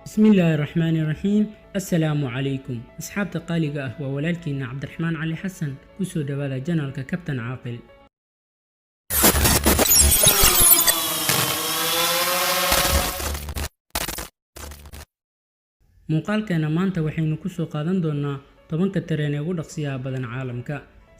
بسم الله الرحمن الرحيم. السلام عليكم أصحاب تقاليق ولالكينا عبد الرحمن علي حسن كسو دوالا جنالك كابتن عاقل. muuqaalkeena maanta waxaynu ku soo qaadan doonaa 10 tareen ee ugu dhaqsiyaha badan caalamka.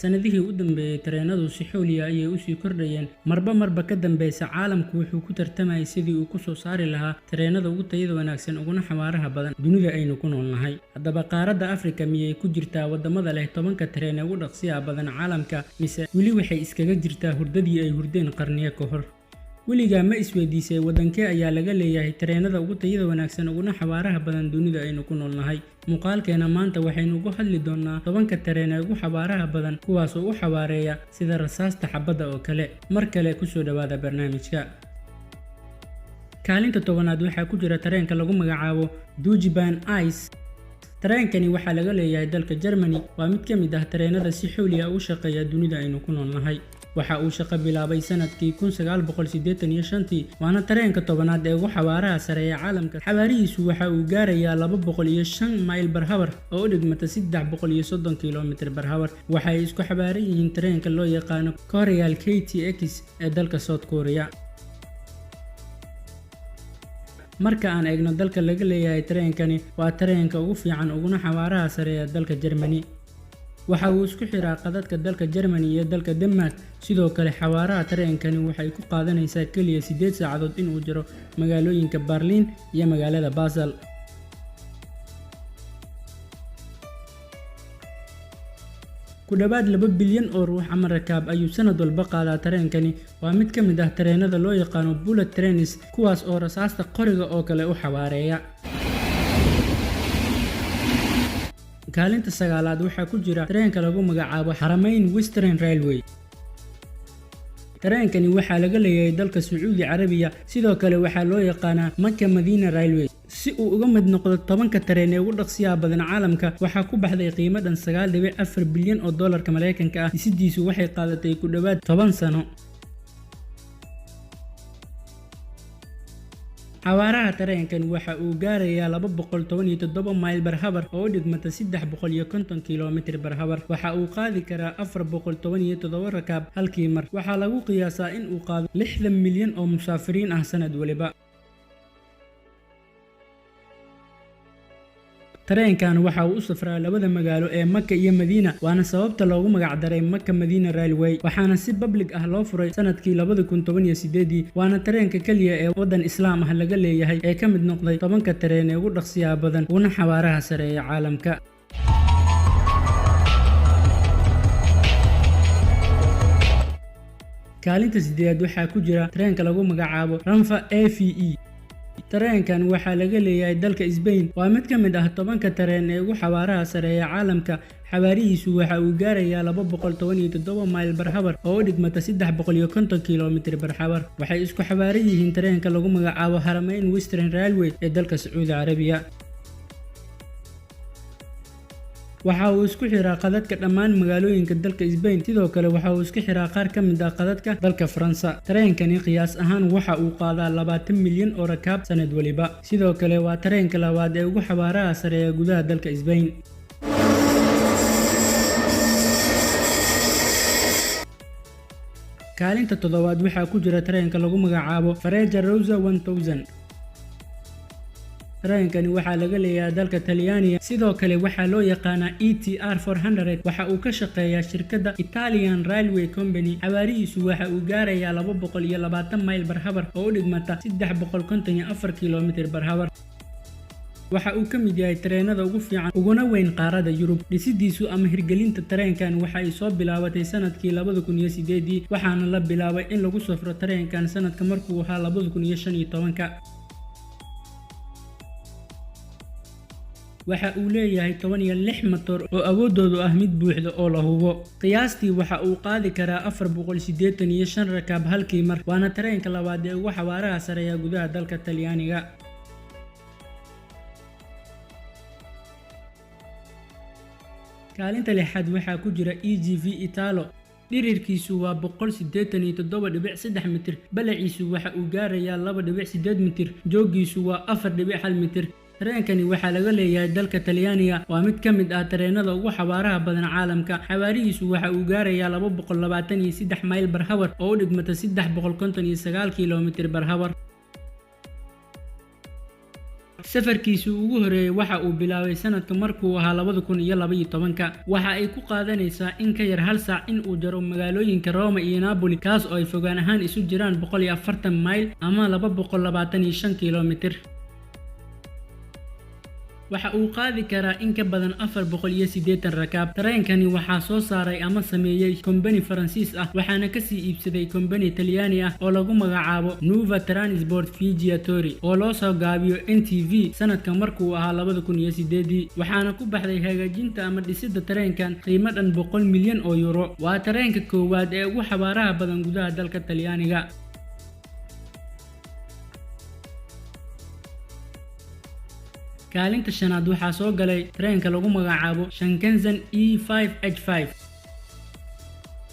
sanadihii u dambeeyay tareenadu si xooliya ayay u sii kordhayeen marba ka dambaysa caalamku wuxuu ku tartamayay sidii uu ku soo saari lahaa tareenada ugu tayada wanaagsan uguna xawaaraha badan dunida aynu ku noolnahay. haddaba qaaradda Afrika miyay ku jirtaa wadamada leh 10 tareen ee ugu dhaqsiyaha badan caalamka mise weli waxay iskaga jirtaa hurdadii ay hurdeen qarniyo ka hor? weligaa ma isweydiisay wadankee ayaa laga leeyahay tareenada ugu tayada wanaagsan uguna xawaaraha badan dunida aynu ku noolnahay? muuqaalkeena maanta waxaynu uga hadli doonaa 10 tareen ee ugu xawaaraha badan kuwaas oo u xawaareeya sida rasaasta xabadda oo kale. mar kale ku soo dhawaada barnaamijka. kaalinta 10aad waxaa ku jira tareenka lagu magacaabo Dujiban Ice. tareenkani waxaa laga leeyahay dalka Germany. waa mid ka mid ah tareenada si xooliya u shaqeeya dunida aynu ku noolnahay. waxa uu shaqo bilaabay sanadkii 1985 waana tareenka 10aad ee ugu xawaaraha sare ee caalamka. xawaarihiisu waxa uu gaarayaa 205 mayl per hour oo u dhigmata 330 kilomitir per hour. waxay isku xawaaran yihiin tareenka loo yaqaano Koreal KTX ee dalka South Korea. marka aan eegno dalka laga leeyahay tareenkani, waa tareenka ugu fiican uguna xawaaraha sare ee dalka Germany. waxa uu isku xiraa qadadka dalka Germany iyo dalka Denmark. sidoo kale xawaaraha tareenkani waxay ku qaadanaysaa kaliya 8 saacadood in uu jiro magaalooyinka Berlin iyo magaalada Basel. ku dhawaad 2 bilyan oo ruux ama rakaab ayuu sanad walba qaadaa tareenkani. waa mid ka mid ah tareenada loo yaqaano bullet trains kuwaas oo rasaasta qoriga oo kale u xawaareeya. kaalinta 9aad waxaa ku jira tareenka lagu magacaabo Haramain Western Railway. tareenkani waxaa laga leeyahay dalka Sacuudi Carabiya. sidoo kale waxaa loo yaqaanaa Makka Madina Railway. si uu uga mid noqdo 10 tareen ee ugu dhaqsiyaha badan caalamka, waxaa ku baxday qiimo dhan 9.4 bilyan oo dollarka Mareykanka ah. dhisidiisu waxay qaadatay ku dhawaad 10 sano. xawaaraha tareenkan waxa uu gaarayaa 217 mayl per hour oo u dhigmata 350 kilomitir per hour. waxa uu qaadi karaa 417 rakaab halkii mar. waxaa lagu qiyaasaa in uu qaado 60 milyan oo musaafiriin ah sanad waliba. tareenkan waxa uu u safraa labada magaalo ee Makka iyo Madiina, waana sababta loogu magac daray Makka Madina Railway. waxaana si public ah loo furay sanadkii 2018. waana tareenka kaliya ee wadan Islaam ah laga leeyahay ee ka mid noqday 10 tareen ee ugu dhaqsiyaha badan una xawaaraha sare ee caalamka. kaalinta 8aad waxaa ku jira tareenka lagu magacaabo Renfe AVE. tareenkan waxaa laga leeyahay dalka Spain. waa mid ka mid ah 10 tareen ee ugu xawaaraha sare ee caalamka. xawaarihiisu waxa uu gaarayaa 217 mayl per hour oo u dhigmata 350 kilomitir per hour. waxay isku xawaaran yihiin tareenka lagu magacaabo Haramain Western Railway ee dalka Sacuudi Carabiya. waxa uu isku xiraa qadadka dhammaan magaalooyinka dalka Spain. sidoo kale waxa uu isku xiraa qaar ka mid ah qadadka dalka Faransa. tareenkani qiyaas ahaan waxa uu qaadaa 20 milyan oo rakaab sanad waliba. sidoo kale waa tareenka labaad ee ugu xawaaraha sare ee gudaha dalka Spain. kaalinta 7aad waxaa ku jira tareenka lagu magacaabo Frecciarossa 1000. tareenkani waxaa laga leeyahay dalka Talyaaniga. sidoo kale waxaa loo yaqaanaa ETR 400. waxa uu ka shaqeeyaa shirkadda Italian Railway Company. xawaarihiisu waxa uu gaarayaa 220 mayl per hour oo u dhigmata 354 kilomitir per hour. waxa uu ka mid yahay tareenada ugu fiican uguna weyn qaaradda Yurub. dhisidiisu ama hirgelinta tareenkan waxa ay soo bilaabatay sanadkii 2008 waxaana la bilaabay in lagu safro tareenkan sanadka markuu ahaa 2015. waxa uu leeyahay 16 matoor oo awoodoodu ah mid buuxda oo la hubo. qiyaastii waxa uu qaadi karaa 485 rakaab halkii mar. waana tareenka labaad ee ugu xawaaraha sare ee gudaha dalka Talyaaniga. kaalinta 6aad waxaa ku jira EGV Italo. dhirirkiisu waa 187.3 mitir, balaciisu waxa uu gaarayaa 2.8 mitir, joogiisu waa 4.1 mitir. tareenkani waxaa laga leeyahay dalka Talyaaniga, waa mid ka mid ah tareenada ugu xawaaraha badan caalamka. xawaarihiisu waxa uu gaarayaa 223 mayl per hour oo u dhigmata 359 km/h. safarkiisu ugu horeeyay waxa uu bilaabay sanadka markuu ahaa 2012. waxa ay ku qaadanaysaa in ka yar hal saac in uu jaro magaalooyinka Roma iyo Napoli, kaas oo ay fogaan ahaan isu jiraan 140 mayl ama 225 kilomitir. waxa uu qaadi karaa in ka badan 480 rakaab. tareenkani waxaa soo saaray ama sameeyay company Faransiis ah, waxaana ka sii iibsaday company Talyaani ah oo lagu magacaabo Nuova Transport Viaggiatori oo loo soo gaabiyo NTV. sanadka markuu ahaa 2008 waxaana ku baxday hagaajinta ama dhisidda tareenkan qiimo dhan 100 milyan oo euro. waa tareenka koowaad ee ugu xawaaraha badan gudaha dalka Talyaaniga. kaalinta shanaad waxaa soo galay tareenka lagu magacaabo Shinkansen E5H5.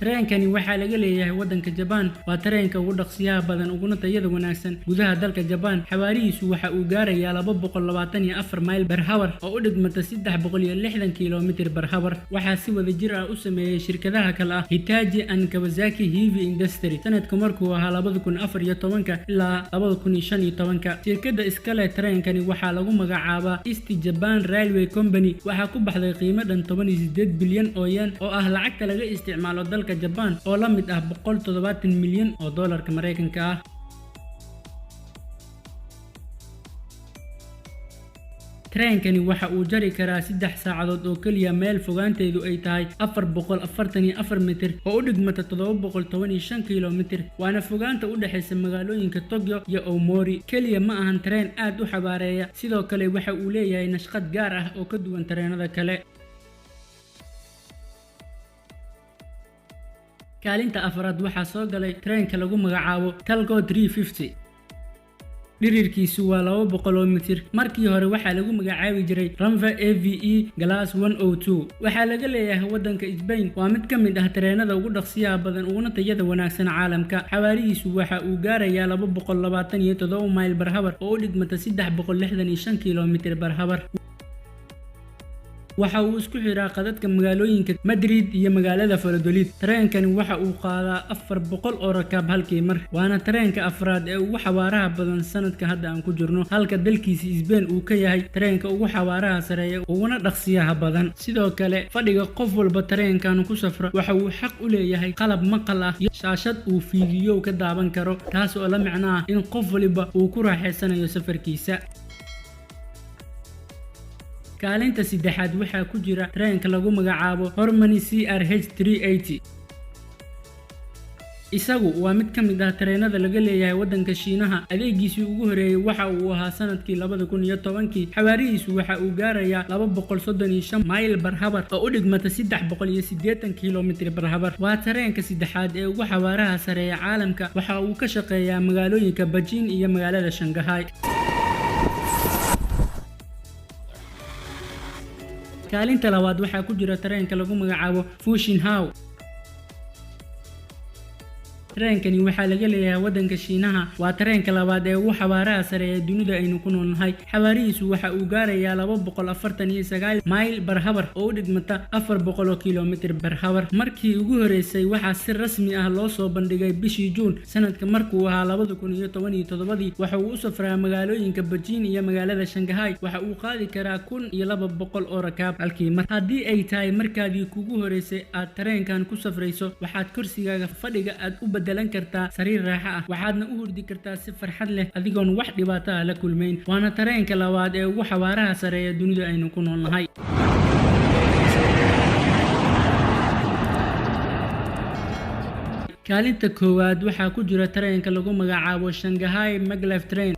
tareenkani waxaa laga leeyahay waddanka Japan. waa tareenka ugu dhaqsiyaha badan uguna tayada wanaagsan gudaha dalka Japan. xawaarihiisu waxa uu gaarayaa 224 mayl per hour oo u dhigmata 360 km/h. waxaa si wada jir ah u sameeyay shirkadaha kale ah Hitachi and Kawasaki Heavy Industry sanadka markuu ahaa 2014 ilaa 2015. shirkadda iskale tareenkani waxaa lagu magacaabaa East Japan Railway Company. waxaa ku baxday qiimo dhan 18 bilyan oo yen oo ah lacagta laga isticmaalo dalka Japan oo la mid ah 170 milyan oo dollarka Mareykanka ah. tareenkani waxa uu jari karaa 3 saacadood oo kaliya meel fogaanteedu ay tahay 444 mitir oo u dhigmata 715 kilomitir. waana fogaanta u dhaxaysa magaalooyinka Tokyo iyo Aomori. kaliya ma ahan tareen aad u xabaareeya, sidoo kale waxa uu leeyahay nashqad gaar ah oo ka duwan tareenada kale. kaalinta afraad waxaa soo galay tareenka lagu magacaabo Talgo 350. dhirirkiisu waa 200 mitir. markii hore waxaa lagu magacaabi jiray Ramva AVE Class 102. waxaa laga leeyahay waddanka Spain. waa mid ka mid ah tareenada ugu dhaqsiyaha badan uguna tayada wanaagsan caalamka. xawaarihiisu waxa uu gaarayaa 227 mayl per hour oo u dhigmata 365 km/h. waxa uu isku xiraa qadadka magaalooyinka Madrid iyo magaalada Valladolid. tareenkani waxa uu qaadaa 400 oo rakaab halkii mar. waana tareenka afraad ee ugu xawaaraha badan sanadka hadda aan ku jirno, halka dalkiisa Spain uu ka yahay tareenka ugu xawaaraha sareeya uguna dhaqsiyaha badan. sidoo kale fadhiga qof walba tareenkan ku safra waxa uu xaq u leeyahay qalab maqal ah iyo shaashad uu fiidiyow ka daawan karo, taas oo la macno ah in qof waliba uu ku raaxaysanayo safarkiisa. kaalinta saddexaad waxaa ku jira tareenka lagu magacaabo Harmony CRH 380. isagu waa mid ka mid ah tareenada laga leeyahay waddanka Shiinaha. adeegiisii ugu horeeyay waxa uu ahaa sanadkii 2010. xawaarihiisu waxa uu gaarayaa 235 mayl per hour oo u dhigmata 380 km/h. waa tareenka saddexaad ee ugu xawaaraha sareeya caalamka. waxa uu ka shaqeeyaa magaalooyinka Beijing iyo magaalada Shanghai. kaalinta labaad waxaa ku jira tareenka lagu magacaabo Fuxinhao. tareenkani waxaa laga leeyahay waddanka Shiinaha. waa tareenka labaad ee ugu xawaaraha sareeya dunida aynu ku noolnahay. xawaarihiisu waxa uu gaarayaa 249 mayl per hour oo u dhigmata 400 km/h. markii ugu horeysay waxaa si rasmi ah loo soo bandhigay bishii Juun sanadka markuu ahaa 2017. waxa uu u safraa magaalooyinka Beijing iyo magaalada Shanghai. waxa uu qaadi karaa 1200 oo rakaab halkii mar. haddii ay tahay markaadii kugu horeysay aad tareenkan ku safrayso, waxaad kursigaaga fadhiga aad u bedelan kartaa sariir raaxo ah, waxaadna u hurdi kartaa si farxad leh adigoon wax dhibaato ah la kulmayn. waana tareenka labaad ee ugu xawaaraha sareeya dunida aynu ku noolnahay. kaalinta koowaad waxaa ku jira tareenka lagu magacaabo Shanghai Maglev Train.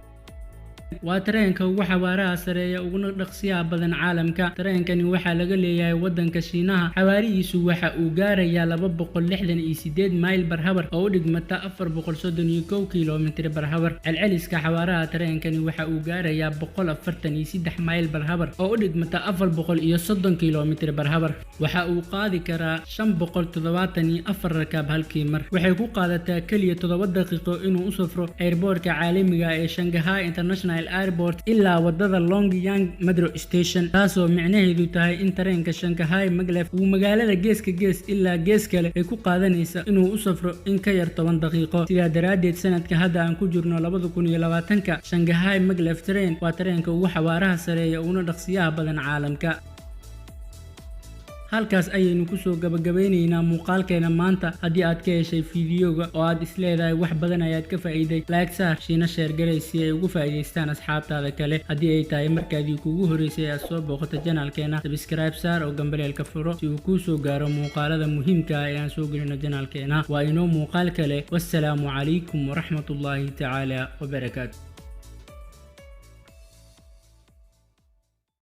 waa tareenka ugu xawaaraha sareeya uguna dhaqsiyaha badan caalamka. tareenkani waxaa laga leeyahay waddanka Shiinaha. xawaarihiisu waxa uu gaarayaa 268 mayl per hour oo u dhigmata 431 km/h. celceliska xawaaraha tareenkani waxa uu gaarayaa 143 mayl per hour oo u dhigmata 430 km/h. waxa uu qaadi karaa 574 rakaab halkii mar. waxay ku qaadataa kaliya 7 daqiiqo inuu u safro airportka caalamiga ee Shanghai International Airport ilaa wadada Longyang Metro Station, taasoo micnaheedu tahay in tareenka Shanghai Maglev uu magaalada geeska gees ilaa gees kale ay ku qaadanaysa inuu u safro in ka yar 10 daqiiqo. Sidaa daraadeed, sanadka hadda aan ku jirno 2020, Shanghai Maglev train waa tareenka ugu xawaaraha sareeya una dhaqsiyaha badan caalamka. halkaas ayaynu ku soo gabagabeynaynaa muuqaalkeena maanta. Haddii aad ka heshay fiidiyoga oo aad isleedahay wax badan ayaad ka faa'iiday, like saar, shiina share garay si ay ugu faa'iidaystaan asxaabtaada kale. Haddii ay tahay markaadii kugu horeysay aad soo booqato channelkeena, subscribe saar oo gambaleelka furo si uu kuu soo gaaro muuqaalada muhiimka ah ee aan soo gelino channelkeena. Waa inoo muuqaal kale. Wassalaamu calaykum waraxmatullaahi tacaala wabarakaatu.